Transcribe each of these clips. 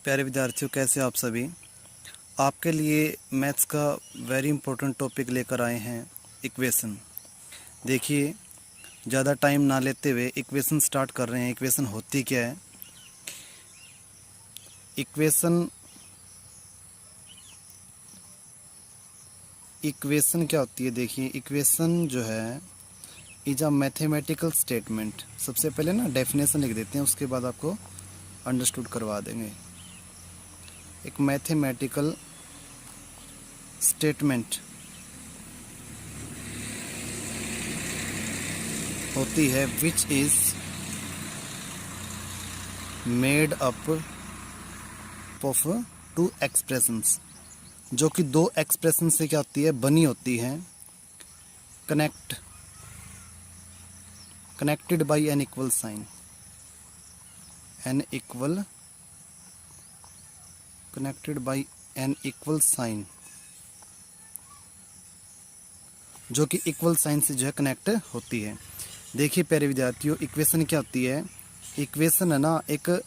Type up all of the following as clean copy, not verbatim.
प्यारे विद्यार्थियों, कैसे आप सभी। आपके लिए मैथ्स का वेरी इंपॉर्टेंट टॉपिक लेकर आए हैं, इक्वेशन। देखिए, ज़्यादा टाइम ना लेते हुए इक्वेशन स्टार्ट कर रहे हैं। इक्वेशन होती क्या है? इक्वेशन क्या होती है? देखिए, इक्वेशन जो है इज अ मैथमेटिकल स्टेटमेंट। सबसे पहले ना डेफिनेशन लिख देते हैं, उसके बाद आपको अंडरस्टूड करवा देंगे। एक मैथमेटिकल स्टेटमेंट होती है which is made up of two expressions, जो कि दो एक्सप्रेशन से क्या होती है, बनी होती है। Connected by an equal sign, connected by an equal sign, जो कि इक्वल साइन से जो है कनेक्ट होती है। देखिए प्यारे विद्यार्थियों, इक्वेशन क्या होती है? इक्वेशन है ना, एक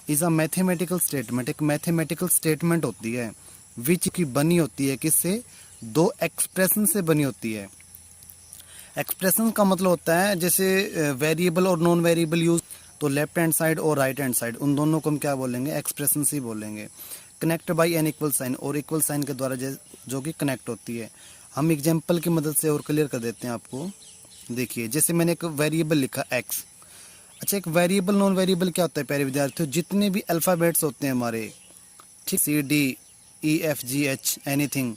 इज अ मैथमेटिकल स्टेटमेंट, एक मैथमेटिकल स्टेटमेंट होती है विच की बनी होती है किससे? दो एक्सप्रेशन से बनी होती है। एक्सप्रेशन का मतलब होता है जैसे वेरिएबल और नॉन वेरिएबल यूज, तो लेफ्ट हैंड साइड और राइट हैंड साइड, उन दोनों को हम क्या बोलेंगे? एक्सप्रेशन ही बोलेंगे। Connect by an equal sign, और इक्वल साइन के द्वारा जो कि कनेक्ट होती है। हम एग्जाम्पल की मदद से और क्लियर कर देते हैं आपको। देखिए, जैसे मैंने एक वेरिएबल लिखा एक्स। अच्छा, एक वेरिएबल नॉन वेरिएबल क्या होता है प्यारे विद्यार्थियों? जितने भी अल्फ़ाबेट्स होते हैं हमारे, ठीक, C D E F G H anything,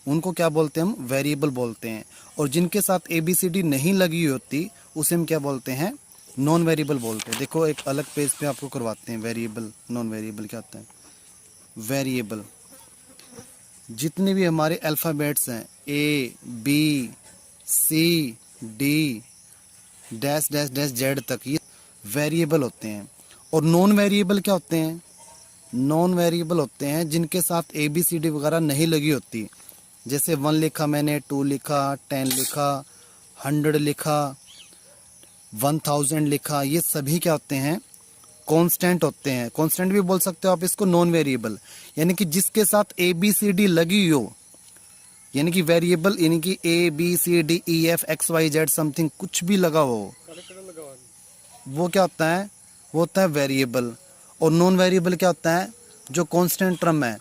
उनको क्या बोलते हैं? हम वेरिएबल बोलते हैं। और जिनके साथ ए बी सी डी नहीं लगी होती उसे हम क्या बोलते हैं? नॉन वेरिएबल बोलते हैं। देखो, एक अलग पेज पे आपको करवाते हैं वेरिएबल नॉन वेरिएबल क्या होता है। वेरिएबल जितने भी हमारे अल्फ़ाबेट्स हैं, A B C D dash dash dash Z तक, ये वेरिएबल होते हैं। और नॉन वेरिएबल क्या होते हैं? नॉन वेरिएबल होते हैं जिनके साथ ए बी सी डी वगैरह नहीं लगी होती। जैसे 1 लिखा मैंने, 2 लिखा, 10 लिखा, 100 लिखा, 1000 लिखा, ये सभी क्या होते हैं? कांस्टेंट होते हैं। कांस्टेंट भी बोल सकते हो आप इसको, नॉन वेरिएबल, यानी कि जिसके साथ ए बी सी डी लगी हो, यानी कि वेरिएबल यानी कि A B C D E F X Y Z something कुछ भी लगा हो, वो क्या होता है? वो होता है वेरिएबल। और नॉन वेरिएबल क्या होता है? जो कांस्टेंट टर्म है,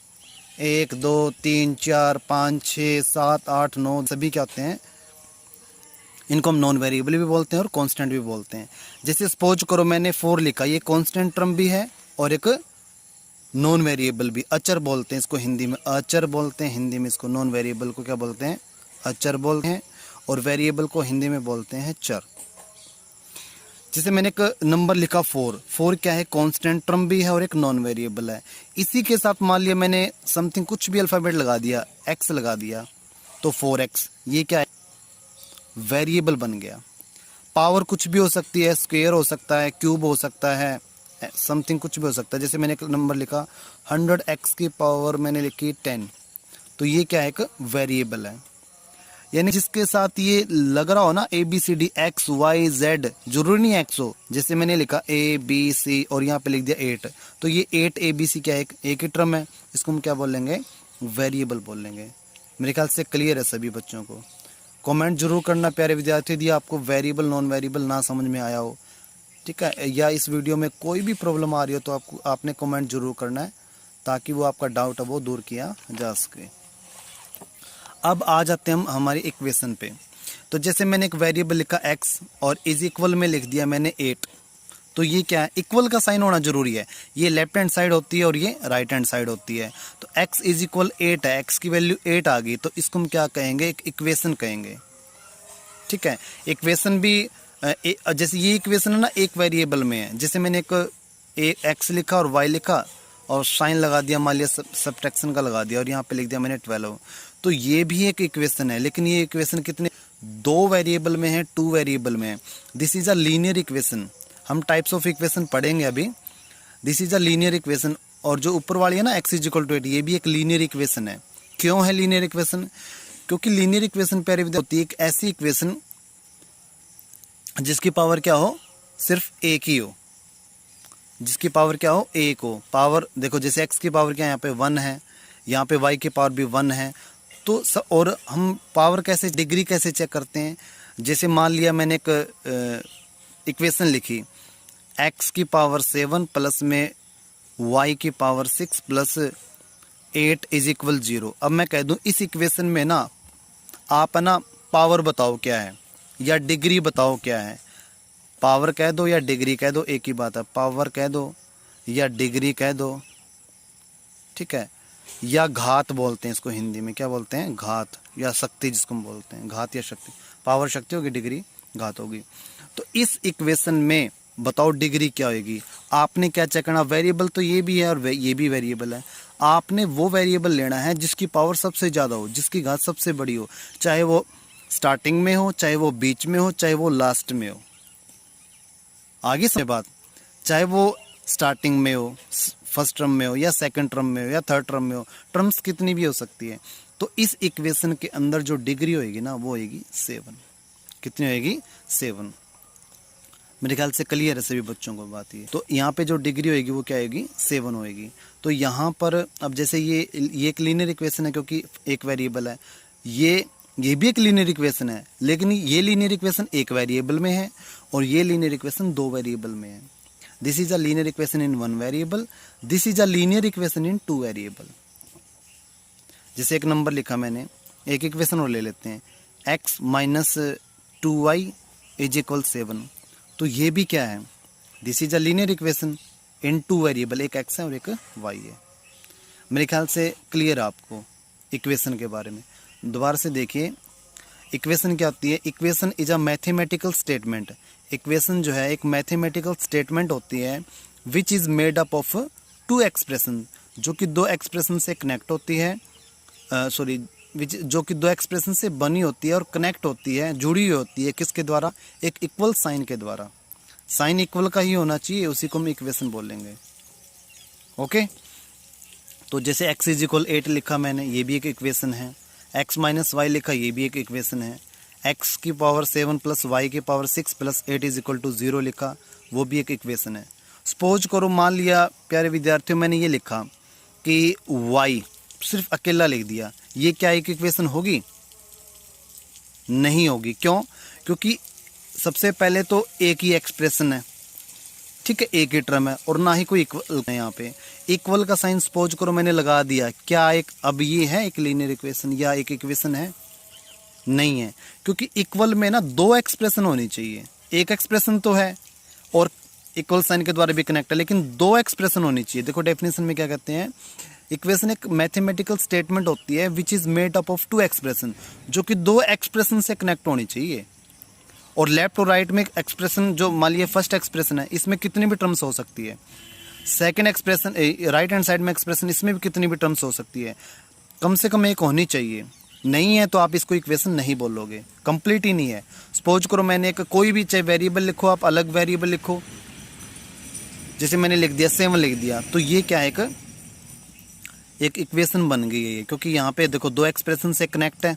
1 2 3 4 5 6 7 8 9, सभी क्या होते हैं? इनको हम नॉन वेरिएबल भी बोलते हैं और कांस्टेंट भी बोलते हैं। जैसे सपोज करो मैंने 4 लिखा, ये कांस्टेंट टर्म भी है और एक नॉन वेरिएबल भी। अचर बोलते हैं इसको, हिंदी में अचर बोलते हैं, हिंदी में इसको नॉन वेरिएबल को क्या बोलते हैं? अचर बोलते हैं। और वेरिएबल को हिंदी में बोलते हैं चर। जैसे मैंने एक नंबर लिखा 4, 4 क्या है? कांस्टेंट टर्म भी है और एक नॉन वेरिएबल है। इसी के साथ मान लिया मैंने समथिंग कुछ भी अल्फ़ाबेट लगा दिया, एक्स लगा दिया, तो 4x, ये क्या है? वेरिएबल बन गया। पावर कुछ भी हो सकती है, स्क्वायर हो सकता है, क्यूब हो सकता है, समथिंग कुछ भी हो सकता है। जैसे मैंने एक नंबर लिखा 100x की पावर मैंने लिखी 10, तो ये क्या है? एक वेरिएबल है। यानी जिसके साथ ये लग रहा हो ना, A B C D X Y Z, जरूरी नहीं एक्स हो। जैसे मैंने लिखा ए बी सी और यहाँ पे लिख दिया 8, तो ये 8 ए बी सी क्या है? एक ही टर्म है, इसको हम क्या बोलेंगे? वेरिएबल बोलेंगे। मेरे ख्याल से क्लियर है सभी बच्चों को। कमेंट जरूर करना प्यारे विद्यार्थी, यदि आपको वेरिएबल नॉन वेरिएबल ना समझ में आया हो, ठीक है, या इस वीडियो में कोई भी प्रॉब्लम आ रही हो, तो आपने कमेंट जरूर करना है, ताकि वो आपका डाउट है वो दूर किया जा सके। अब आ जाते हैं हम हमारी इक्वेशन पे। तो जैसे मैंने एक वेरिएबल लिखा x और इज इक्वल में लिख दिया मैंने 8, तो ये क्या है? इक्वल का साइन होना जरूरी है। ये लेफ्ट हैंड साइड होती है और ये राइट हैंड साइड होती है। तो x इज इक्वल 8 है, x की वैल्यू 8 आ गई, तो इसको हम क्या कहेंगे? एक इक्वेशन कहेंगे। ठीक है, इक्वेशन भी जैसे ये इक्वेशन है ना, एक वेरिएबल में है। जैसे मैंने एक x लिखा और y लिखा और साइन लगा दिया, मान लिया सब्ट्रैक्शन का लगा दिया, और यहाँ पे लिख दिया मैंने 12, तो ये भी एक इक्वेशन है। लेकिन ये इक्वेशन कितने? 2 वेरिएबल में है, 2 वेरिएबल में है। This is a linear equation. हम टाइप्स ऑफ इक्वेशन पढ़ेंगे अभी। This is a linear equation. और जो ऊपर वाली है ना x इज इक्वल टू 8, ये भी एक लीनियर इक्वेशन है। क्यों है लीनियर इक्वेशन? क्योंकि लीनियर इक्वेशन प्यारे होती है एक ऐसी इक्वेशन जिसकी पावर क्या हो? सिर्फ एक ही हो। जिसकी पावर क्या हो, 1 हो। पावर देखो जैसे x की पावर क्या है, यहाँ पे 1 है, यहाँ पे y की पावर भी 1 है। तो और हम पावर कैसे, डिग्री कैसे चेक करते हैं, जैसे मान लिया मैंने एक इक्वेशन लिखी, x की पावर 7 प्लस में y की पावर 6 प्लस 8 इज इक्वल 0। अब मैं कह दूं इस इक्वेशन में ना आप है ना पावर बताओ क्या है या डिग्री बताओ क्या है। पावर कह दो या डिग्री कह दो, एक ही बात है। पावर कह दो या डिग्री कह दो, ठीक है। या घात बोलते हैं इसको हिंदी में, क्या बोलते हैं, घात या शक्ति, जिसको हम बोलते हैं घात या शक्ति। पावर शक्ति होगी, डिग्री घात होगी। तो इस इक्वेशन में बताओ डिग्री क्या होगी। आपने क्या चेक करना, वेरिएबल तो ये भी है और ये भी वेरिएबल है। आपने वो वेरिएबल लेना है जिसकी पावर सबसे ज़्यादा हो, जिसकी घात सबसे बड़ी हो, चाहे वो स्टार्टिंग में हो, चाहे वो बीच में हो, चाहे वो लास्ट में हो। आगे से बात, चाहे वो स्टार्टिंग में हो, फर्स्ट टर्म में हो या सेकंड टर्म में हो या थर्ड टर्म में हो, टर्म्स कितनी भी हो सकती है। तो इस इक्वेशन के अंदर जो डिग्री होएगी ना वो होएगी 7। कितनी होएगी, 7। मेरे ख्याल से क्लियर है सभी बच्चों को बात ये। तो यहाँ पे जो डिग्री होएगी वो क्या होएगी, 7 होएगी। तो यहाँ पर अब जैसे ये एक लीनियर इक्वेशन है क्योंकि एक वेरिएबल है, ये भी एक लीनियर इक्वेशन है, लेकिन ये लीनियर इक्वेशन एक वेरिएबल में है और ये लीनियर इक्वेशन 2 वेरिएबल में है। This is a linear equation in 1 variable, this is a linear equation in 2 variable. जैसे एक नंबर लिखा मैंने, एक इक्वेशन और ले लेते हैं, x minus 2y is equal 7। तो ये भी क्या है, this is a linear equation in 2 variable, एक x है और एक y है। मेरे ख्याल से क्लियर है आपको इक्वेशन के बारे में। दोबारा से देखिए, इक्वेशन क्या होती है, equation is a mathematical statement. Equation जो है एक मैथमेटिकल स्टेटमेंट होती है which is made up of 2 expression, जो कि 2 एक्सप्रेशन से कनेक्ट होती है, जो कि 2 एक्सप्रेशन से बनी होती है और कनेक्ट होती है, जुड़ी हुई होती है, किसके द्वारा, एक इक्वल साइन के द्वारा। साइन इक्वल का ही होना चाहिए, उसी को हम इक्वेशन बोलेंगे। ओके, तो जैसे x इज इक्वल 8 लिखा मैंने, ये भी एक इक्वेशन है। x माइनस वाई लिखा, ये भी एक इक्वेशन है। x की पावर 7 प्लस वाई की power 6 plus 8 is equal to 0 लिखा, वो भी एक इक्वेशन है। सपोज करो, मान लिया प्यारे विद्यार्थियों मैंने ये लिखा कि y सिर्फ अकेला लिख दिया, ये क्या एक इक्वेशन होगी, नहीं होगी। क्यों, क्योंकि सबसे पहले तो एक ही एक्सप्रेशन है, ठीक है, एक ही टर्म है और ना ही कोई इक्वल है। यहाँ पे इक्वल का साइन सपोज करो मैंने लगा दिया, क्या एक अब ये है एक लीनियर इक्वेशन या एक इक्वेशन है, नहीं है। क्योंकि इक्वल में ना 2 एक्सप्रेशन होनी चाहिए, एक एक्सप्रेशन तो है और इक्वल साइन के द्वारा भी कनेक्ट है, लेकिन 2 एक्सप्रेशन होनी चाहिए। देखो डेफिनेशन में क्या कहते हैं, इक्वेशन एक मैथमेटिकल स्टेटमेंट होती है which is made up of 2 expression, जो कि 2 एक्सप्रेशन से कनेक्ट होनी चाहिए। और लेफ्ट और राइट में एक्सप्रेशन, जो मान लिया फर्स्ट एक्सप्रेशन है, इसमें कितनी भी टर्म्स हो सकती है। Second expression, right hand side में एक्सप्रेशन, इसमें भी कितनी भी टर्म्स हो सकती है, कम से कम एक होनी चाहिए। नहीं है तो आप इसको इक्वेशन नहीं बोलोगे, कंप्लीट ही नहीं है। सपोज करो मैंने एक कोई भी, चाहे वेरिएबल लिखो आप, अलग वेरिएबल लिखो, जैसे मैंने लिख दिया 7 लिख दिया, तो ये क्या है, एक इक्वेशन बन गई है, क्योंकि यहाँ पे देखो 2 एक्सप्रेशन से कनेक्ट है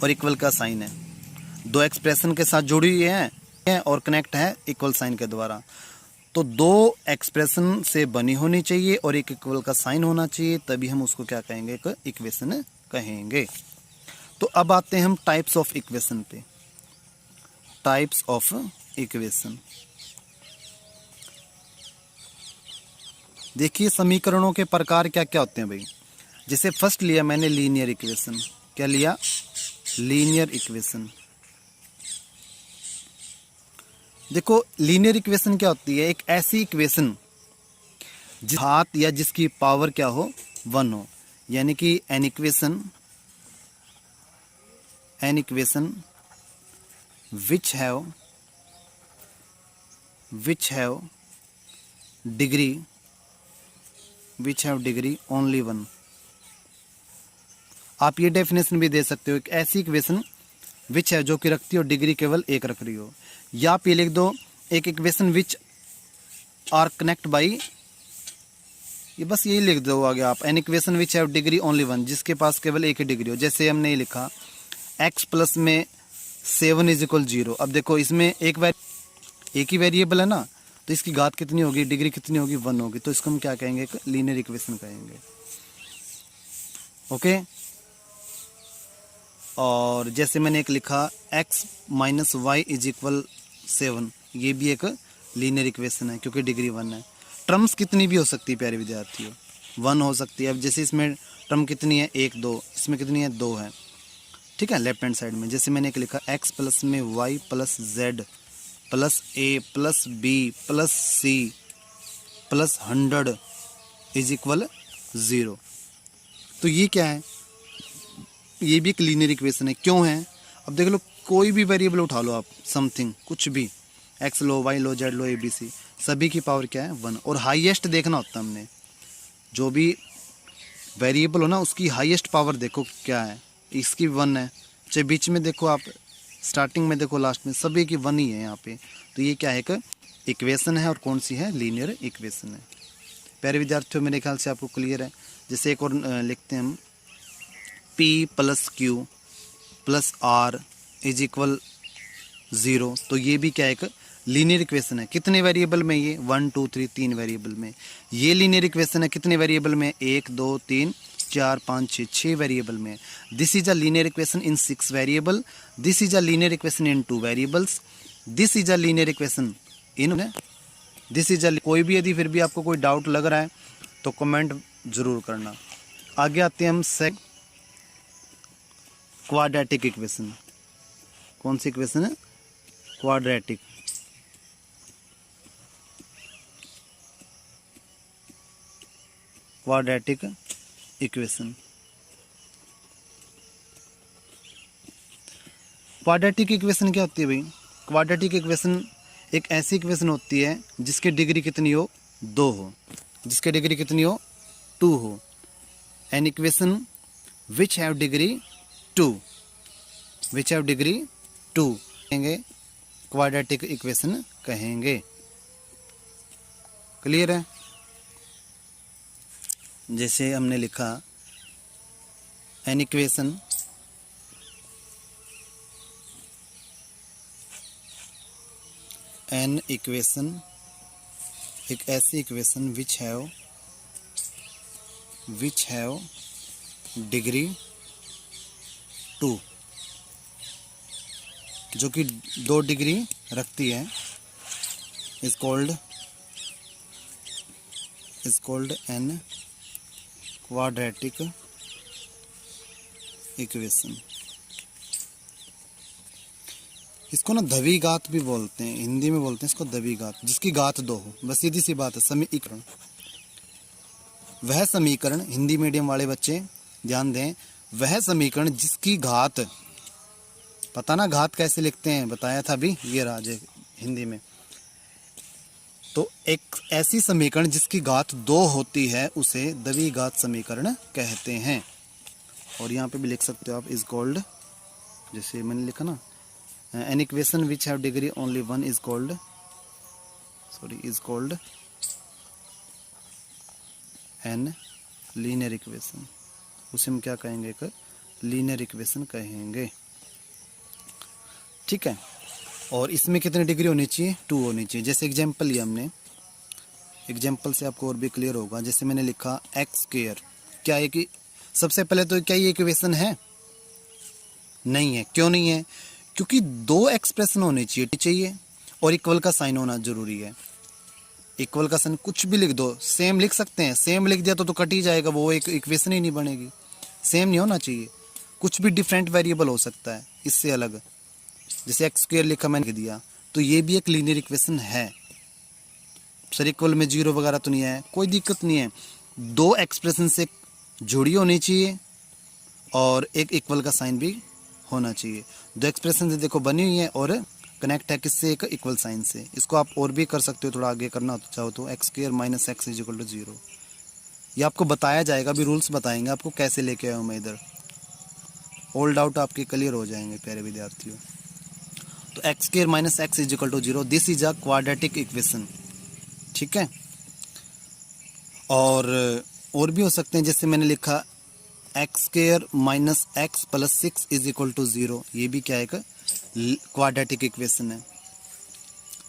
और इक्वल का साइन है, 2 एक्सप्रेशन के साथ जुड़ी हुई है और कनेक्ट है इक्वल साइन के द्वारा। तो 2 एक्सप्रेशन से बनी होनी चाहिए और एक इक्वल का साइन होना चाहिए, तभी हम उसको क्या कहेंगे, एक इक्वेशन कहेंगे। तो अब आते हैं हम टाइप्स ऑफ इक्वेशन पे। टाइप्स ऑफ इक्वेशन, देखिए समीकरणों के प्रकार क्या क्या होते हैं भाई। जैसे फर्स्ट लिया मैंने लीनियर इक्वेशन, क्या लिया, लीनियर इक्वेशन। देखो लीनियर इक्वेशन क्या होती है, एक ऐसी इक्वेशन जिस घात या जिसकी पावर क्या हो, 1 हो, यानी कि an equation which have degree only 1। आप ये डेफिनेशन भी दे सकते हो, एक ऐसी इक्वेशन विच है जो कि रखती हो डिग्री केवल 1 रख रही हो, या आप ये लिख दो एक equation which are connect by, ये बस यही लिख दो आगे आप, an equation which have degree only 1, जिसके पास केवल एक ही डिग्री हो। जैसे हमने ये लिखा x प्लस में 7 इज इक्वल 0। अब देखो इसमें एक ही वेरिएबल है ना, तो इसकी घात कितनी होगी, डिग्री कितनी होगी, 1 होगी। तो इसको हम क्या कहेंगे, एक लीनियर इक्वेशन कहेंगे। ओके। और जैसे मैंने एक लिखा x minus Y is equal 7, ये भी एक लीनियर इक्वेशन है क्योंकि डिग्री 1 है। टर्म्स कितनी भी हो सकती है प्यारे विद्यार्थियों, 1 हो सकती है। अब जैसे इसमें टर्म कितनी है, 1 2, इसमें कितनी है, 2 है। ठीक है, लेफ्ट हैंड साइड में जैसे मैंने एक लिखा x प्लस में y plus z plus a plus b plus c plus 100 is equal 0। तो ये क्या है, ये भी एक लीनियर इक्वेशन है। क्यों है, अब देख लो, कोई भी वेरिएबल उठा लो आप, समथिंग कुछ भी, x low, y low, z low, a b c, सभी की पावर क्या है, 1। और हाईएस्ट देखना होता है हमने, जो भी वेरिएबल हो ना उसकी हाईएस्ट पावर देखो क्या है, इसकी 1 है। चाहे बीच में देखो आप, स्टार्टिंग में देखो, लास्ट में, सभी की 1 ही है यहाँ पे। तो ये क्या है, एक इक्वेशन है। और कौन सी है, लीनियर इक्वेशन है। प्यारे विद्यार्थियों मेरे ख्याल से आपको क्लियर है। जैसे एक और लिखते हैं हम, P plus Q plus R is equal 0। तो ये भी क्या है, एक लीनियर इक्वेशन है। कितने वेरिएबल में, ये 1 2 3 3 वेरिएबल में। ये लीनियर इक्वेशन है कितने वेरिएबल में, 1 2 3 4 5 6 6 वेरिएबल में। This is a linear equation in 6 variable. This is a linear equation in 2 variables. This is a linear equation in this is अ। कोई भी यदि फिर भी आपको कोई डाउट लग रहा है तो कमेंट जरूर करना। आगे आते हैं हम क्वाड्रेटिक इक्वेशन। कौन सी इक्वेशन है, quadratic. Quadratic equation. Quadratic equation क्या होती है भाई, क्वाड्रेटिक इक्वेशन एक ऐसी इक्वेशन होती है जिसकी डिग्री कितनी हो, 2 हो, जिसकी डिग्री कितनी हो, 2 हो। An equation which have degree 2, which have degree 2 कहेंगे, क्वाड्रेटिक इक्वेशन कहेंगे। क्लियर है। जैसे हमने लिखा एन इक्वेशन एक ऐसी इक्वेशन विच हैव डिग्री 2, जो कि 2 डिग्री रखती है, is called N quadratic equation. इसको ना धवी घात भी बोलते हैं, हिंदी में बोलते हैं इसको धवी घात, जिसकी घात 2 हो। बस सीधी सी बात है, समीकरण। वह समीकरण, हिंदी मीडियम वाले बच्चे ध्यान दें, वह समीकरण जिसकी घात, पता ना घात कैसे लिखते हैं, बताया था अभी, ये राजे हिंदी में। तो एक ऐसी समीकरण जिसकी घात 2 होती है उसे द्विघात समीकरण कहते हैं। और यहाँ पे भी लिख सकते हो आप, इज कॉल्ड, जैसे मैंने लिखा ना, N equation which have degree only 1 is called N linear equation. उसे हम क्या कहेंगे, एक लीनियर इक्वेशन कहेंगे। ठीक है। और इसमें कितनी डिग्री होनी चाहिए, 2 होनी चाहिए। जैसे एग्जांपल लिया हमने, एग्जांपल से आपको और भी क्लियर होगा। जैसे मैंने लिखा एक्स स्क्वायर, क्या है कि सबसे पहले तो क्या ये इक्वेशन है, नहीं है। क्यों नहीं है, क्योंकि 2 एक्सप्रेशन होने चाहिए और इक्वल का साइन होना जरूरी है। इक्वल का साइन कुछ भी लिख दो, सेम लिख सकते हैं, सेम लिख दिया तो कट ही जाएगा, वो एक इक्वेशन ही नहीं बनेगी। सेम नहीं होना चाहिए, कुछ भी डिफरेंट वेरिएबल हो सकता है इससे अलग। जैसे एक्स स्क्वायर लिखा मैंने दिया, तो ये भी एक लीनियर इक्वेशन है सर। इक्वल में 0 वगैरह तो नहीं है, कोई दिक्कत नहीं है। 2 एक्सप्रेशन से जुड़ी होनी चाहिए और एक इक्वल का साइन भी होना चाहिए। 2 एक्सप्रेशन से देखो बनी हुई है और कनेक्ट है किससे, एक इक्वल साइन से। इसको आप और भी कर सकते हो, थोड़ा आगे करना चाहो तो, X square minus X is equal to 0। ये आपको बताया जाएगा, अभी रूल्स बताएंगे आपको कैसे लेके आया हूँ मैं इधर। ऑल डाउट आपके क्लियर हो जाएंगे प्यारे विद्यार्थियों। तो X square minus X is equal to 0, this is a quadratic equation. ठीक है। और भी हो सकते हैं, जैसे मैंने लिखा X square minus X plus 6 is equal to 0, ये भी क्या है, क्वाड्रेटिक इक्वेशन है।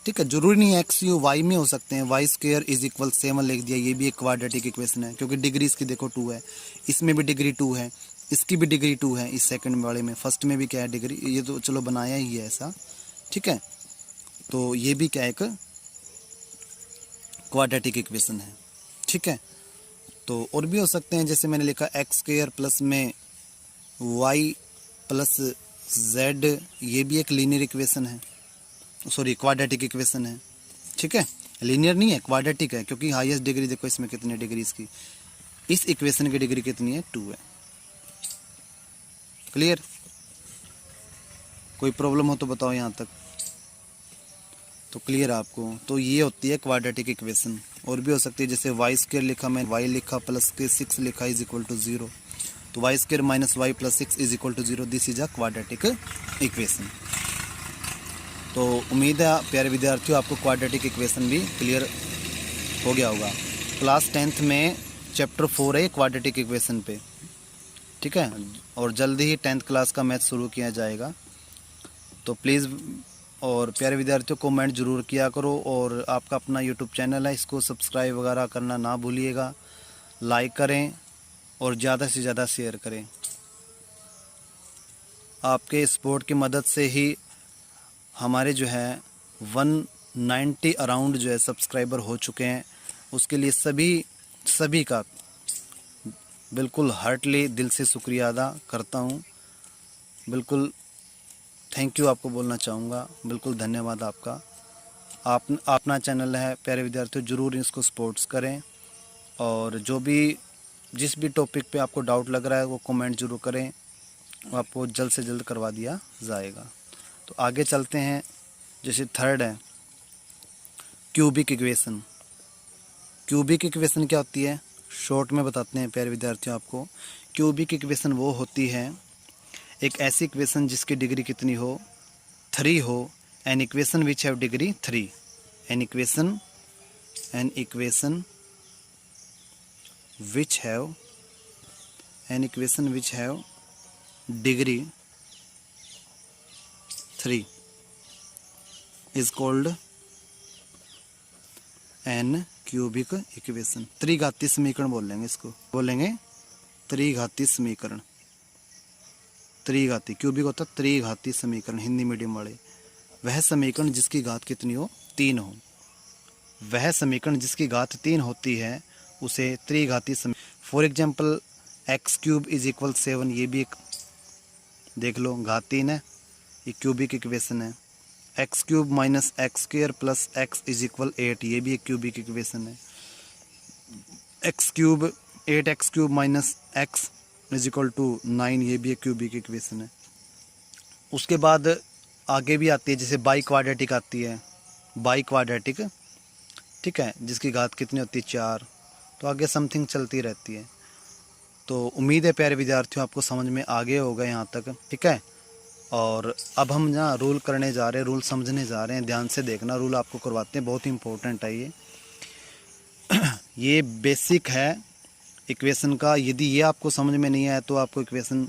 ठीक है, जरूरी नहीं है एक्स यू वाई में हो सकते हैं। वाई स्क्वायर इज इक्वल 7 लिख दिया, ये भी एक क्वाड्रेटिक इक्वेशन है क्योंकि डिग्री इसकी देखो 2 है, इसमें भी डिग्री 2 है, इसकी भी डिग्री 2 है, इस सेकंड वाले में, फर्स्ट में भी क्या है डिग्री, ये तो चलो बनाया ही है ऐसा, ठीक है। तो ये भी क्या एक क्वाड्रेटिक इक्वेशन है, ठीक है। तो और भी हो सकते हैं, जैसे मैंने लिखा एक्स स्क्वायर प्लस में वाई प्लस जेड, ये भी एक लीनियर इक्वेशन है, सॉरी क्वाड्रेटिक इक्वेशन है, ठीक है। लीनियर नहीं है, क्वाड्रेटिक है, क्योंकि हाईएस्ट डिग्री देखो इसमें कितनी डिग्री इसकी, इस इक्वेशन की डिग्री कितनी है 2 है। क्लियर? कोई प्रॉब्लम हो तो बताओ यहाँ तक। तो क्लियर आपको, तो ये होती है क्वाड्रेटिक इक्वेशन। और भी हो सकती है, जैसे वाई स्क्वायर लिखा, मैं वाई लिखा प्लस के 6 लिखा इज इक्वल टू 0, तो Y square minus Y plus 6 is equal to 0, this is a quadratic equation. तो उम्मीद है प्यारे विद्यार्थियों आपको क्वाड्रेटिक इक्वेशन भी क्लियर हो गया होगा। क्लास 10th में चैप्टर 4 है क्वाड्रेटिक इक्वेशन पे, ठीक है। और जल्दी ही 10th क्लास का मैथ शुरू किया जाएगा, तो प्लीज़ और प्यारे विद्यार्थियों कमेंट जरूर किया करो, और आपका अपना यूट्यूब चैनल है, इसको सब्सक्राइब वगैरह करना ना भूलिएगा, लाइक करें और ज़्यादा से ज़्यादा शेयर करें। आपके सपोर्ट की मदद से ही हमारे जो है 190 अराउंड जो है सब्सक्राइबर हो चुके हैं, उसके लिए सभी का बिल्कुल हार्टली दिल से शुक्रिया अदा करता हूँ। बिल्कुल थैंक यू आपको बोलना चाहूँगा, बिल्कुल धन्यवाद आपका। आप अपना चैनल है प्यारे विद्यार्थियों, ज़रूर इसको सपोर्ट्स करें, और जो भी जिस भी टॉपिक पे आपको डाउट लग रहा है वो कमेंट जरूर करें, आपको जल्द से जल्द करवा दिया जाएगा। तो आगे चलते हैं, जैसे थर्ड है क्यूबिक इक्वेशन। क्यूबिक इक्वेशन क्या होती है, शॉर्ट में बताते हैं प्यारे विद्यार्थियों आपको। क्यूबिक इक्वेशन वो होती है एक ऐसी इक्वेशन जिसकी डिग्री कितनी हो 3 हो, an equation which have degree 3, an equation which have degree 3 is called an cubic equation. त्रिघातीय समीकरण बोलेंगे इसको, बोलेंगे त्रिघातीय समीकरण। त्रिघाती क्यूबिक होता है त्रिघातीय समीकरण, हिंदी मीडियम वाले। वह समीकरण जिसकी घात कितनी हो 3 हो, वह समीकरण जिसकी घात 3 होती है उसे त्रिघातीय समीकरण। For example x cube is equal 7, ये भी एक देख लो घात 3 है, ये क्यूबिक इक्वेशन है। X cube minus X square plus X is equal 8, ये भी एक क्यूबिक इक्वेशन है। X cube 8x cube minus X is equal to 9, ये भी एक क्यूबिक इक्वेशन है। उसके बाद आगे भी आती है, जैसे बाई क्वाड्रेटिक आती है, बाई क्वाड्रेटिक, ठीक है, जिसकी घात कितनी होती है 4। तो आगे समथिंग चलती रहती है। तो उम्मीद है प्यारे विद्यार्थियों आपको समझ में आ गए होगा यहाँ तक, ठीक है। और अब हम ना रूल करने जा रहे हैं, रूल समझने जा रहे हैं, ध्यान से देखना, रूल आपको करवाते हैं, बहुत ही इंपॉर्टेंट है ये बेसिक है इक्वेशन का। यदि ये आपको समझ में नहीं आया तो आपको इक्वेशन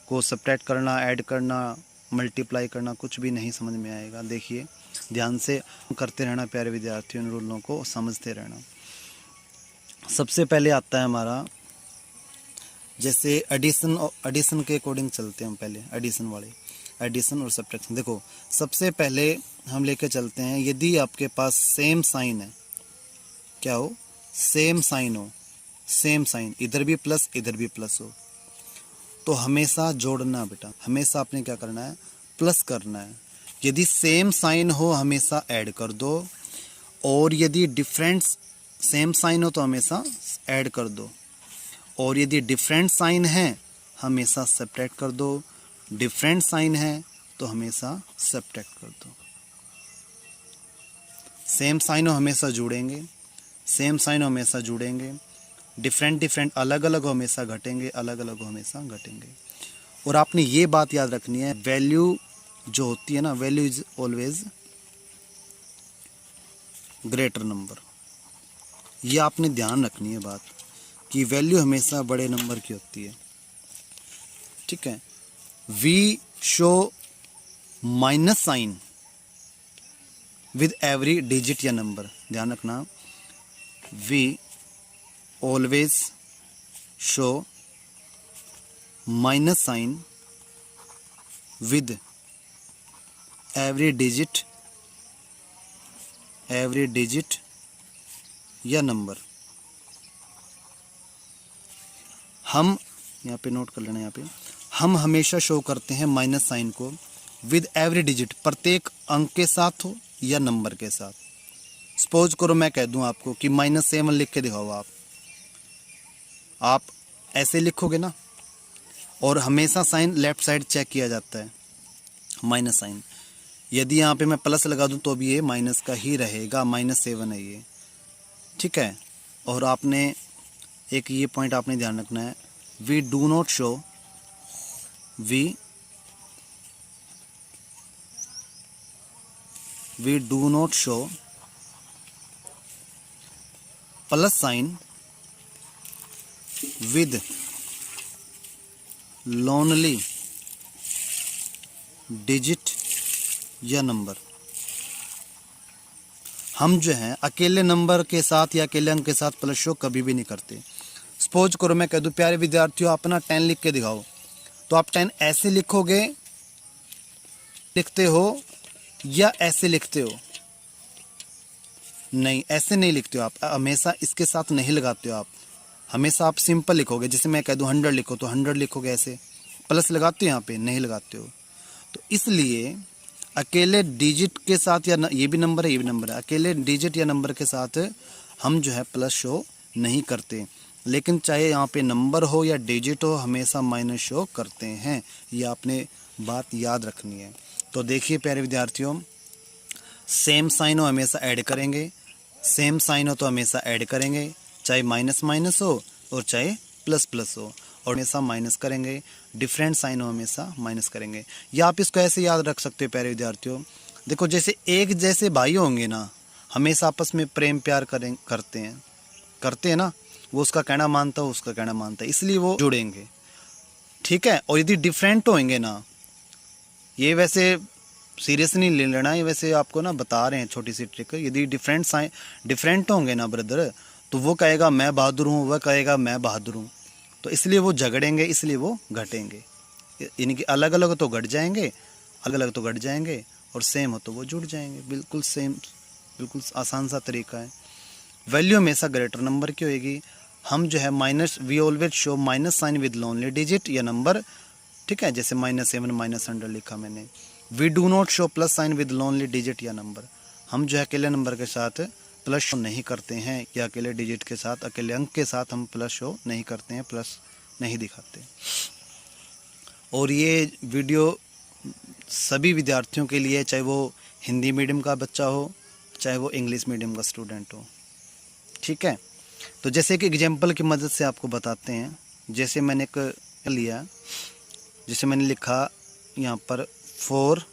को सब्ट्रैक्ट करना, ऐड करना, मल्टीप्लाई करना कुछ भी नहीं समझ में आएगा। देखिए ध्यान से करते रहना प्यारे विद्यार्थियों, इन रूलों को समझते रहना। सबसे पहले आता है हमारा, जैसे एडिशन के अकॉर्डिंग चलते हैं हम, पहले एडिशन वाले, एडिशन और सब्ट्रैक्शन। देखो सबसे पहले हम लेके चलते हैं, यदि आपके पास सेम साइन है, क्या हो, सेम साइन हो, सेम साइन, इधर भी प्लस इधर भी प्लस हो, तो हमेशा जोड़ना बेटा, हमेशा आपने क्या करना है, प्लस करना है। यदि सेम साइन हो हमेशा ऐड कर दो, और यदि डिफरेंट सेम साइन हो तो हमेशा ऐड कर दो, और यदि डिफरेंट साइन है हमेशा सब्ट्रैक्ट कर दो, डिफरेंट साइन है तो हमेशा सब्ट्रैक्ट कर दो। सेम साइन हो हमेशा जुड़ेंगे, सेम साइन हो हमेशा जुड़ेंगे, डिफरेंट अलग अलग हो हमेशा घटेंगे, अलग अलग हो हमेशा घटेंगे। और आपने ये बात याद रखनी है, वैल्यू जो होती है ना, value is always greater number. ये आपने ध्यान रखनी है बात, कि वैल्यू हमेशा बड़े नंबर की होती है, ठीक है। We show minus sign with every digit या नंबर। ध्यान रखना, we always show minus sign with every digit या नंबर। हम यहाँ पे नोट कर लेना, यहाँ पे हम हमेशा शो करते हैं माइनस साइन को विद एवरी डिजिट, प्रत्येक अंक के साथ हो या नंबर के साथ। सपोज करो मैं कह दूं आपको कि -7 लिख के दिखाओ, आप ऐसे लिखोगे ना, और हमेशा साइन लेफ्ट साइड चेक किया जाता है माइनस साइन। यदि यहाँ पे मैं प्लस लगा दूं तो भी ये माइनस का ही रहेगा, -7 है ये, ठीक है। और आपने एक ये पॉइंट आपने ध्यान रखना है, we do not show plus sign with lonely digit या नंबर। हम जो है अकेले नंबर के साथ या अकेले अंक के साथ प्लस शो कभी भी नहीं करते। सपोज करो मैं कह दूं प्यारे विद्यार्थियों अपना 10 लिख के दिखाओ, तो आप 10 ऐसे लिखते हो या ऐसे लिखते हो? नहीं, ऐसे नहीं लिखते हो आप, हमेशा इसके साथ नहीं लगाते हो आप, हमेशा आप सिंपल लिखोगे। जैसे मैं कह दूं 100 लिखो तो 100 लिखोगे, ऐसे प्लस लगाते हो, यहाँ पे नहीं लगाते हो। तो इसलिए अकेले डिजिट के साथ या ये भी नंबर है, ये भी नंबर है, अकेले डिजिट या नंबर के साथ हम जो है प्लस शो नहीं करते। लेकिन चाहे यहाँ पे नंबर हो या डिजिट हो, हमेशा माइनस शो करते हैं। ये आपने बात याद रखनी है। तो देखिए प्यारे विद्यार्थियों, सेम साइन हो हमेशा ऐड करेंगे, सेम साइन हो तो हमेशा ऐड करेंगे, चाहे माइनस माइनस हो और चाहे प्लस प्लस हो, और हमेशा माइनस करेंगे। डिफरेंट साइन हो हमेशा माइनस करेंगे। या आप इसको ऐसे याद रख सकते हो प्यारे विद्यार्थियों, देखो जैसे एक जैसे भाई होंगे ना, हमेशा आपस में प्रेम प्यार करते हैं ना, वो उसका कहना मानता है, उसका कहना मानता है, इसलिए वो जुड़ेंगे, ठीक है। और यदि डिफरेंट होंगे ना, ये वैसे सीरियस नहीं ले लेना, ये वैसे आपको ना बता रहे हैं छोटी सी ट्रिक। यदि डिफरेंट होंगे ना ब्रदर, तो वो कहेगा मैं बहादुर हूँ, वह कहेगा मैं बहादुर हूँ, तो इसलिए वो झगड़ेंगे, इसलिए वो घटेंगे। यानी कि अलग अलग तो घट जाएंगे, और सेम हो तो वो जुड़ जाएंगे। बिल्कुल सेम, बिल्कुल आसान सा तरीका है। वैल्यू हमेशा ग्रेटर नंबर की होगी। हम जो है we always show minus sign with lonely digit या नंबर, ठीक है। जैसे -7 -100 लिखा मैंने। We do not show plus sign with lonely digit या नंबर। हम जो है अकेले नंबर के साथ प्लस शो नहीं करते हैं, या अकेले डिजिट के साथ, अकेले अंक के साथ हम प्लस शो नहीं करते हैं, प्लस नहीं दिखाते। और ये वीडियो सभी विद्यार्थियों के लिए, चाहे वो हिंदी मीडियम का बच्चा हो, चाहे वो इंग्लिश मीडियम का स्टूडेंट हो, ठीक है। तो जैसे कि एग्जाम्पल की मदद से आपको बताते हैं। जैसे मैंने एक लिया, जैसे मैंने लिखा यहाँ पर 4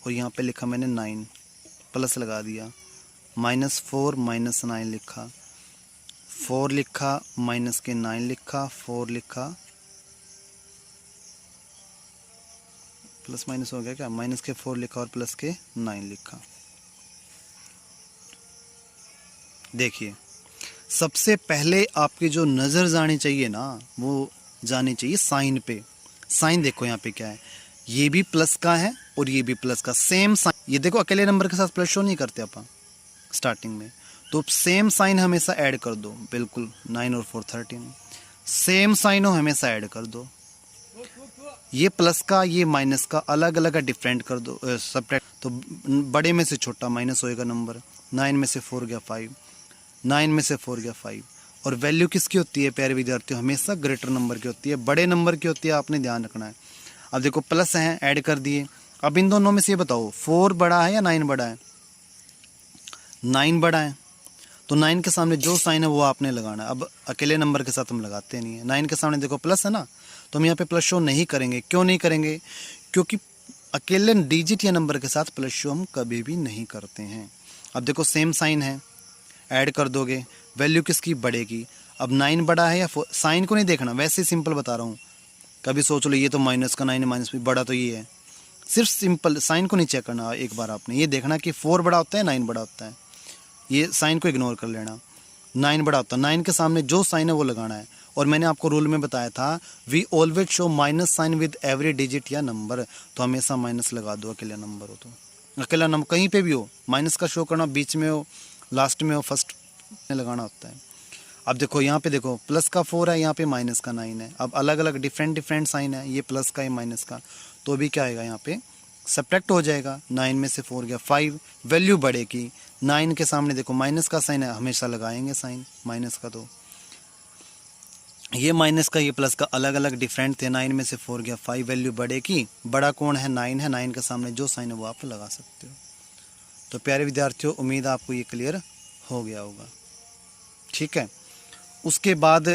और यहाँ पे लिखा मैंने 9, प्लस लगा दिया, -4 -9 लिखा, 4 लिखा माइनस के 9 लिखा, 4 लिखा, प्लस माइनस हो गया क्या, माइनस के 4 लिखा और प्लस के 9 लिखा। देखिए सबसे पहले आपकी जो नज़र जानी चाहिए ना, वो जानी चाहिए साइन पे। साइन देखो यहाँ पे क्या है, ये भी प्लस का है और ये भी प्लस का, सेम साइन। ये देखो अकेले नंबर के साथ प्लस शो नहीं करते अपन स्टार्टिंग में, तो सेम साइन हमेशा ऐड कर दो। बिल्कुल 9 और 4 13, सेम साइन हो हमेशा ऐड कर दो। ये प्लस का ये माइनस का अलग अलग डिफरेंट कर दो, सब्ट्रैक्ट। तो बड़े में से छोटा माइनस होएगा नंबर। 9 में से 4 गया 5, 9 में से 4 गया 5। और वैल्यू किसकी होती है प्यारे विद्यार्थियों, हमेशा ग्रेटर नंबर की होती है, बड़े नंबर की होती है, आपने ध्यान रखना है। अब देखो प्लस हैं ऐड कर दिए, अब इन दोनों में से ये बताओ 4 बड़ा है या 9 बड़ा है? 9 बड़ा है, तो 9 के सामने जो साइन है वो आपने लगाना है। अब अकेले नंबर के साथ हम लगाते नहीं है। 9 के सामने देखो प्लस है ना, तो हम यहाँ पे प्लस शो नहीं करेंगे। क्यों नहीं करेंगे? क्योंकि अकेले डिजिट या नंबर के साथ प्लस शो हम कभी भी नहीं करते हैं। अब देखो सेम साइन है, ऐड कर दोगे, वैल्यू किसकी बढ़ेगी। अब 9 बड़ा है या 4, साइन को नहीं देखना, वैसे सिंपल बता रहा हूँ। कभी सोच लो ये तो माइनस का 9 है, माइनस भी बड़ा तो ये है, सिर्फ सिंपल साइन को नहीं चेक करना एक बार आपने, ये देखना कि 4 बड़ा होता है 9 बड़ा होता है, ये साइन को इग्नोर कर लेना। 9 बड़ा होता है, 9 के सामने जो साइन है वो लगाना है। और मैंने आपको रूल में बताया था we always show minus sign with every digit या नंबर, तो हमेशा माइनस लगा दो अकेला नंबर हो तो। अकेला नंबर कहीं पे भी हो माइनस का शो करना, बीच में हो लास्ट में हो फर्स्ट में लगाना होता है। अब देखो यहाँ पे देखो प्लस का 4 है, यहाँ पे माइनस का 9 है। अब अलग अलग डिफरेंट साइन है, ये प्लस का ये माइनस का, तो भी क्या आएगा यहाँ पे सब्ट्रैक्ट हो जाएगा। 9 में से 4 गया 5, वैल्यू बढ़ेगी। 9 के सामने देखो माइनस का साइन है, हमेशा लगाएंगे साइन माइनस का, तो ये माइनस का ये प्लस का अलग अलग डिफरेंट थे। 9 में से 4 गया 5, वैल्यू बढ़ेगी। बड़ा कौन है 9 है, 9 के सामने जो साइन है वो आप लगा सकते हो। तो प्यारे विद्यार्थियों उम्मीद आपको ये क्लियर हो गया होगा, ठीक है। उसके बाद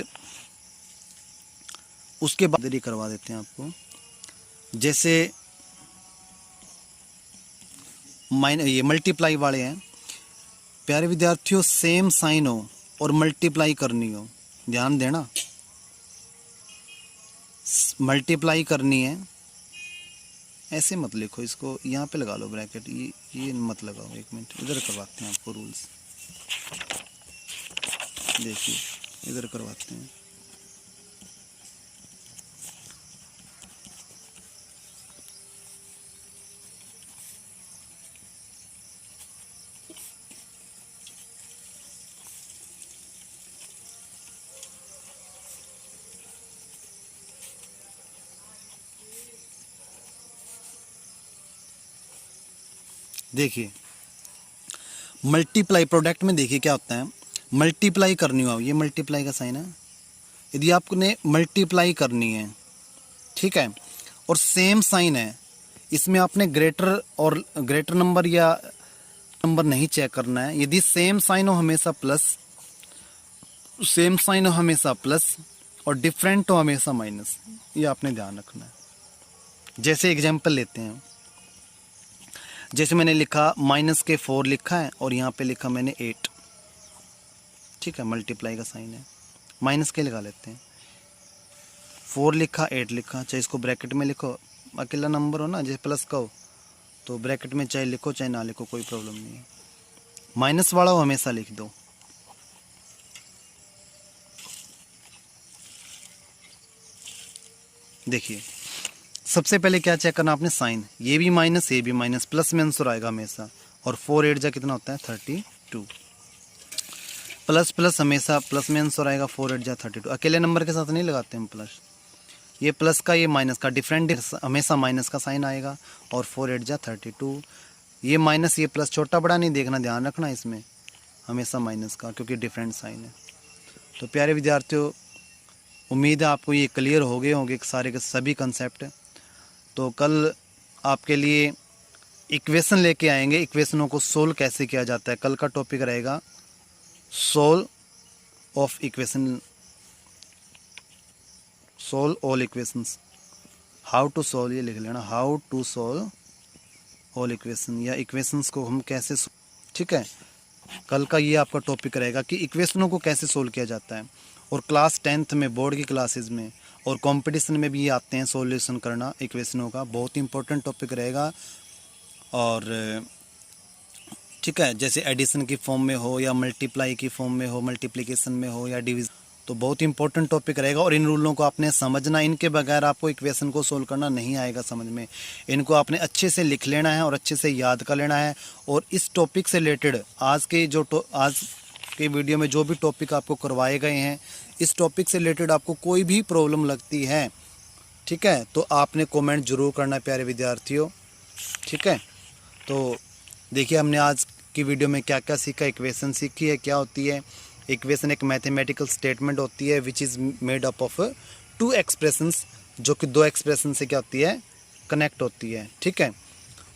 देरी करवा देते हैं आपको, जैसे ये मल्टीप्लाई वाले हैं प्यारे विद्यार्थियों, सेम साइन हो और मल्टीप्लाई करनी हो, ध्यान देना, मल्टीप्लाई करनी है, ऐसे मत लिखो इसको, यहाँ पे लगा लो ब्रैकेट, ये मत लगाओ। एक मिनट इधर करवाते हैं आपको रूल्स, देखिए इधर करवाते हैं। देखिए मल्टीप्लाई प्रोडक्ट में देखिए क्या होता है, मल्टीप्लाई करनी हो, ये मल्टीप्लाई का साइन है, यदि आपने मल्टीप्लाई करनी है, ठीक है, और सेम साइन है, इसमें आपने ग्रेटर नंबर या नंबर नहीं चेक करना है। यदि सेम साइन हो हमेशा प्लस, सेम साइन हो हमेशा प्लस, और डिफरेंट हो हमेशा माइनस, ये आपने ध्यान रखना है। जैसे एग्जाम्पल लेते हैं, जैसे मैंने लिखा माइनस के 4 लिखा है और यहाँ पे लिखा मैंने 8, ठीक है, मल्टीप्लाई का साइन है, माइनस के लगा लेते हैं। 4 लिखा 8 लिखा, चाहे इसको ब्रैकेट में लिखो, अकेला नंबर हो ना, जैसे प्लस का हो तो ब्रैकेट में चाहे लिखो चाहे ना लिखो, कोई प्रॉब्लम नहीं है। माइनस वाला हो हमेशा लिख दो। देखिए सबसे पहले क्या चेक करना आपने, साइन, ये भी माइनस ये भी माइनस, प्लस में आंसर आएगा हमेशा। और 4 8 जा कितना होता है 32, प्लस प्लस हमेशा प्लस में आंसर आएगा। 4 8 जा 32, अकेले नंबर के साथ नहीं लगाते हम प्लस, ये प्लस का ये माइनस का डिफरेंट हमेशा माइनस का साइन आएगा। और 4 8 जा 32, ये माइनस ये प्लस छोटा बड़ा नहीं देखना, ध्यान रखना इसमें हमेशा माइनस का, क्योंकि डिफरेंट साइन है। तो प्यारे विद्यार्थियों उम्मीद है आपको ये क्लियर हो गए होंगे सारे के सभी कंसेप्ट। तो कल आपके लिए इक्वेशन लेके आएंगे, इक्वेशनों को सोल्व कैसे किया जाता है। कल का टॉपिक रहेगा solve of equation, solve all equations, how to solve, ये लिख लेना, how to solve all equation, या इक्वेशंस को हम कैसे, ठीक है, कल का ये आपका टॉपिक रहेगा कि इक्वेशनों को कैसे सोल्व किया जाता है। और क्लास 10th में बोर्ड की क्लासेस में और कंपटीशन में भी ये आते हैं सॉल्यूशन करना इक्वेशनों का, बहुत इंपॉर्टेंट टॉपिक रहेगा। और ठीक है, जैसे एडिशन की फॉर्म में हो या मल्टीप्लाई की फॉर्म में हो, मल्टीप्लिकेशन में हो या डिवीजन, तो बहुत इंपॉर्टेंट टॉपिक रहेगा। और इन रूलों को आपने समझना, इनके बगैर आपको इक्वेशन को सोल्व करना नहीं आएगा समझ में। इनको आपने अच्छे से लिख लेना है और अच्छे से याद कर लेना है। और इस टॉपिक से रिलेटेड आज के वीडियो में जो भी टॉपिक आपको करवाए गए हैं, इस टॉपिक से रिलेटेड आपको कोई भी प्रॉब्लम लगती है, ठीक है, तो आपने कमेंट जरूर करना है प्यारे विद्यार्थियों, ठीक है। तो देखिए हमने आज की वीडियो में क्या क्या सीखा, इक्वेशन सीखी है, क्या होती है इक्वेशन, एक मैथमेटिकल स्टेटमेंट होती है which is made up of 2 expressions, जो कि 2 एक्सप्रेशन से क्या होती है कनेक्ट होती है, ठीक है,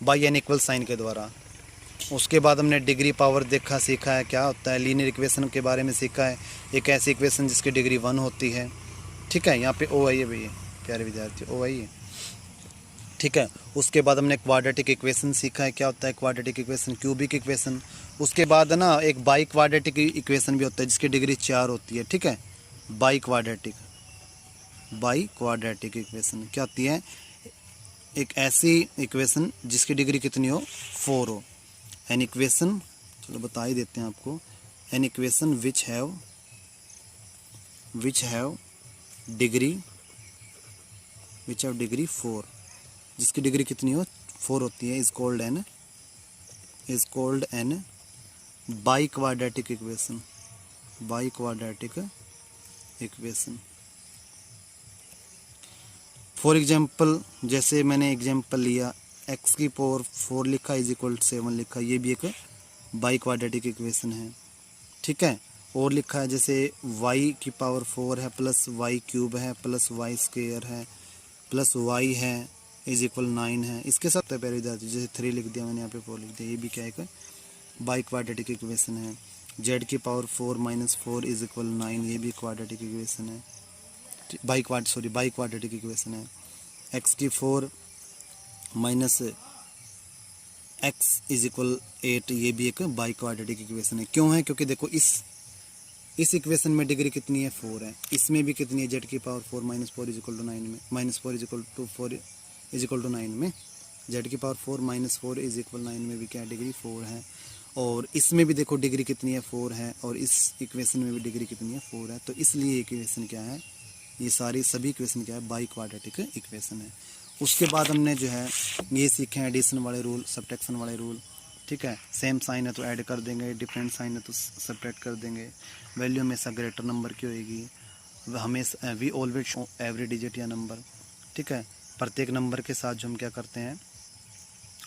बाय एन इक्वल साइन के द्वारा। उसके बाद हमने डिग्री पावर देखा सीखा है, क्या होता है लीनियर इक्वेशन के बारे में सीखा है, एक ऐसी इक्वेशन जिसकी डिग्री 1 होती है, ठीक है, यहाँ पे ओ आई है भैया प्यारे विद्यार्थी, ओ आई है, ठीक है। उसके बाद हमने क्वाड्रेटिक इक्वेशन सीखा है, क्या होता है क्वाड्रेटिक इक्वेशन, क्यूबिक इक्वेशन। उसके बाद ना एक बाई क्वाड्रेटिक इक्वेशन भी होता है जिसकी डिग्री 4 होती है, ठीक है, बाई क्वाड्रेटिक इक्वेशन क्या होती है, एक ऐसी इक्वेशन जिसकी डिग्री कितनी हो 4 हो। एन इक्वेशन, चलो बता ही देते हैं आपको, N equation which have degree 4, जिसकी डिग्री कितनी हो 4 होती है, is called N by quadratic equation. For example, जैसे मैंने एग्जाम्पल लिया x की पावर 4 लिखा इज इक्वल 7 लिखा, ये भी एक बाई क्वाड्रेटिक इक्वेशन है, ठीक है। और लिखा है जैसे y की पावर 4 है प्लस y क्यूब है प्लस y स्क्वायर है प्लस y है इज इक्वल 9 है, इसके साथ पहले जैसे 3 लिख दिया मैंने, यहाँ पे 4 लिख दिया, ये भी क्या है बाई क्वाड्रेटिक इक्वेशन है। z की पावर 4 माइनस 4 इज इक्वल 9, ये भी क्वाड्रेटिक इक्वेशन है, बाई क्वाड्रेटिक इक्वेशन है। x की 4 माइनस x इज इक्वल 8, ये भी एक बाई क्वाड्रेटिक इक्वेशन है। क्यों है? क्योंकि देखो इस इक्वेशन में डिग्री कितनी है 4 है, इसमें भी कितनी है z की power 4 minus 4 is equal to 9 में, minus 4 is equal to 4 is equal to 9 में z की पावर 4 माइनस 4 इज इक्वल 9 में भी क्या डिग्री 4 है। और इसमें भी देखो डिग्री कितनी है 4 है, और इस इक्वेशन में भी डिग्री कितनी है 4 है। तो इसलिए इक्वेशन क्या है, ये सभी इक्वेशन क्या है बाई क्वाड्रेटिक इक्वेशन है। उसके बाद हमने जो है ये सीखे हैं एडिशन वाले रूल, सब्ट्रैक्शन वाले रूल, ठीक है। सेम साइन है तो ऐड कर देंगे, डिफरेंट साइन है तो सब्ट्रैक्ट कर देंगे, वैल्यू हमेशा ग्रेटर नंबर की होएगी, हमेशा we always show every digit या नंबर, ठीक है। प्रत्येक नंबर के साथ जो हम क्या करते हैं,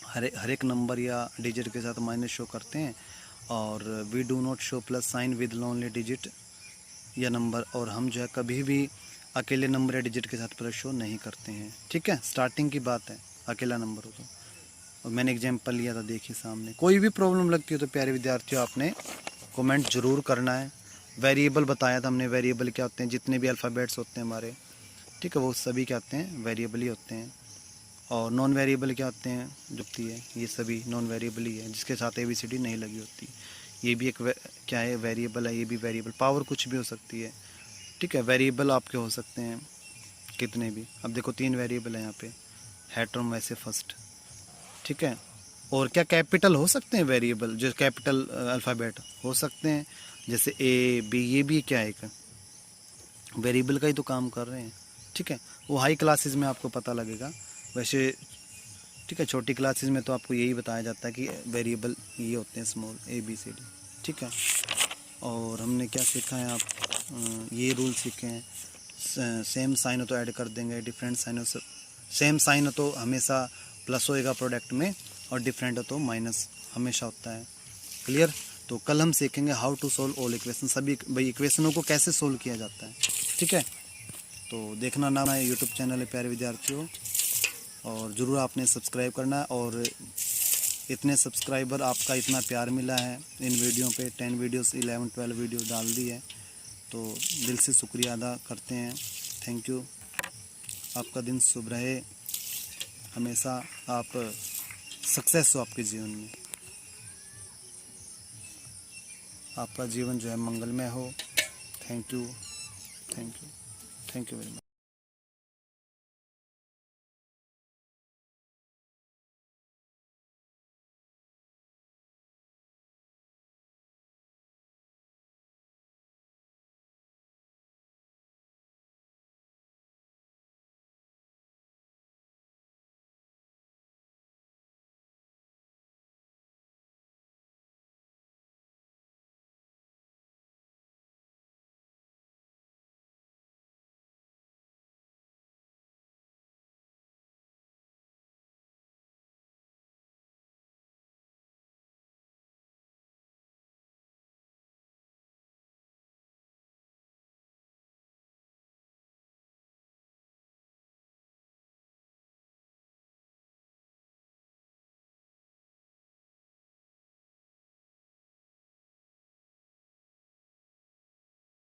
हर एक नंबर या डिजिट के साथ माइनस शो करते हैं, और we do not show plus sign with only digit या नंबर, और हम जो है कभी भी अकेले नंबर या डिजिट के साथ प्लस शो नहीं करते हैं, ठीक है। स्टार्टिंग की बात है, अकेला नंबर हो तो, और मैंने एग्जांपल लिया था देखिए सामने। कोई भी प्रॉब्लम लगती हो तो प्यारे विद्यार्थियों आपने कमेंट जरूर करना है। वेरिएबल बताया था हमने, वेरिएबल क्या होते हैं, जितने भी अल्फ़ाबेट्स होते हैं हमारे, ठीक है, वो सभी क्या होते हैं, वेरिएबल ही होते हैं। और नॉन वेरिएबल क्या होते हैं, जो होती है ये सभी नॉन वेरिएबल ही है, जिसके साथ ABCD नहीं लगी होती, ये भी एक क्या है, वेरिएबल है, ये भी वेरिएबल। पावर कुछ भी हो सकती है, ठीक है। वेरिएबल आपके हो सकते हैं कितने भी, अब देखो 3 वेरिएबल है यहाँ पे, हेटरम वैसे फर्स्ट, ठीक है। और क्या कैपिटल हो सकते हैं वेरिएबल, जो कैपिटल अल्फ़ाबेट हो सकते हैं, जैसे A B, ये भी क्या है, एक वेरिएबल का ही तो काम कर रहे हैं, ठीक है। वो हाई क्लासेस में आपको पता लगेगा, वैसे ठीक है छोटी क्लासेस में तो आपको यही बताया जाता है कि वेरिएबल ये होते हैं स्मॉल ABCD, ठीक है। और हमने क्या सीखा है, आप ये रूल सीखे हैं, सेम साइन हो तो ऐड कर देंगे, डिफरेंट साइन हो, सेम साइन हो तो हमेशा प्लस होएगा प्रोडक्ट में, और डिफरेंट हो तो माइनस हमेशा होता है। क्लियर? तो कल हम सीखेंगे how to solve all equation, सभी भाई इक्वेशनों को कैसे सोल्व किया जाता है, ठीक है। तो देखना ना हमारे यूट्यूब चैनल है प्यारे विद्यार्थियों, और ज़रूर आपने सब्सक्राइब करना है। और इतने सब्सक्राइबर, आपका इतना प्यार मिला है इन वीडियो पे, 10 वीडियोस 11-12 वीडियो डाल दी है, तो दिल से शुक्रिया अदा करते हैं, थैंक यू। आपका दिन शुभ रहे, हमेशा आप सक्सेस हो आपके जीवन में, आपका जीवन जो है मंगलमय हो। Thank you very much.